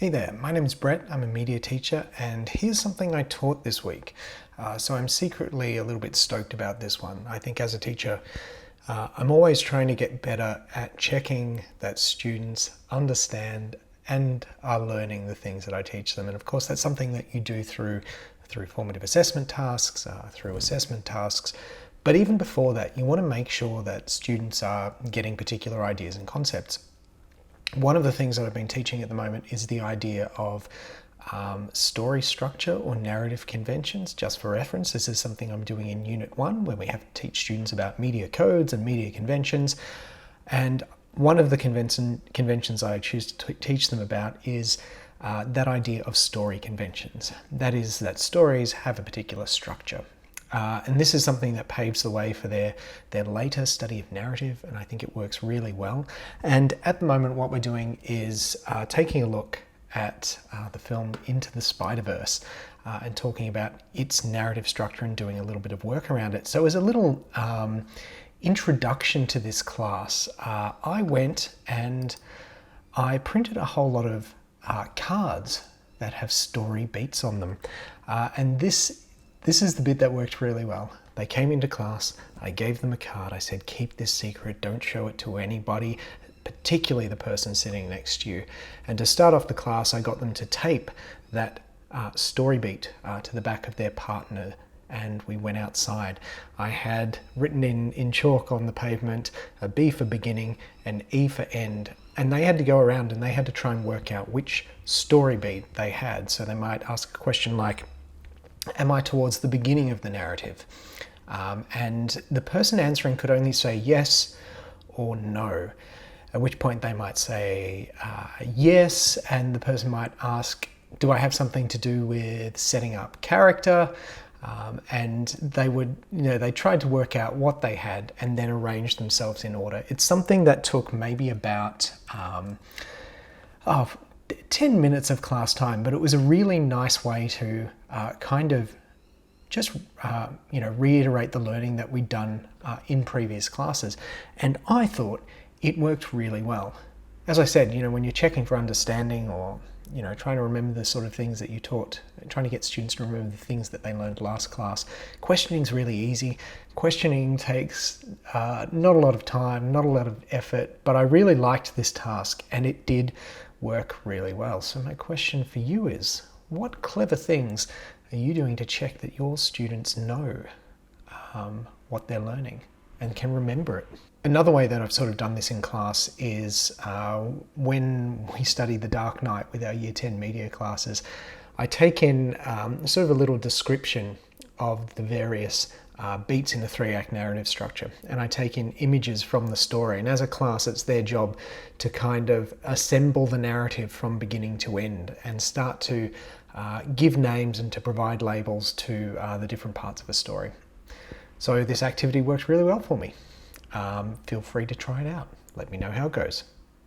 Hey there, my name is Brett. I'm a media teacher, and here's something I taught this week. So I'm secretly a little bit stoked about this one. I think as a teacher, I'm always trying to get better at checking that students understand and are learning the things that I teach them. And of course, that's something that you do through formative assessment tasks, through assessment tasks. But even before that, you want to make sure that students are getting particular ideas and concepts. One of the things that I've been teaching at the moment is the idea of story structure or narrative conventions. Just for reference, this is something I'm doing in Unit 1, where we have to teach students about media codes and media conventions. And one of the conventions I choose to teach them about is that idea of story conventions. That is, that stories have a particular structure. And this is something that paves the way for their later study of narrative, and I think it works really well. And at the moment, what we're doing is taking a look at the film Into the Spider-Verse and talking about its narrative structure and doing a little bit of work around it. So as a little introduction to this class, I went and I printed a whole lot of cards that have story beats on them. And this is the bit that worked really well. They came into class, I gave them a card, I said, keep this secret, don't show it to anybody, particularly the person sitting next to you. And to start off the class, I got them to tape that story beat to the back of their partner, and we went outside. I had written in chalk on the pavement, a B for beginning, an E for end, and they had to go around and they had to try and work out which story beat they had. So they might ask a question like, am I towards the beginning of the narrative? And the person answering could only say yes or no, at which point they might say yes, and the person might ask, do I have something to do with setting up character? And they would, they tried to work out what they had and then arrange themselves in order. It's something that took maybe about 10 minutes of class time, but it was a really nice way to kind of just reiterate the learning that we'd done in previous classes. And I thought it worked really well. As I said, when you're checking for understanding or trying to remember the sort of things that you taught, trying to get students to remember the things that they learned last class, questioning's really easy. Questioning takes not a lot of time, not a lot of effort, but I really liked this task and it did work really well. So my question for you is, what clever things are you doing to check that your students know what they're learning and can remember it? Another way that I've sort of done this in class is when we study The Dark Knight with our Year 10 media classes, I take in sort of a little description of the various beats in the 3-act narrative structure, and I take in images from the story, and as a class it's their job to kind of assemble the narrative from beginning to end and start to give names and to provide labels to the different parts of a story. So this activity worked really well for me. Feel free to try it out. Let me know how it goes.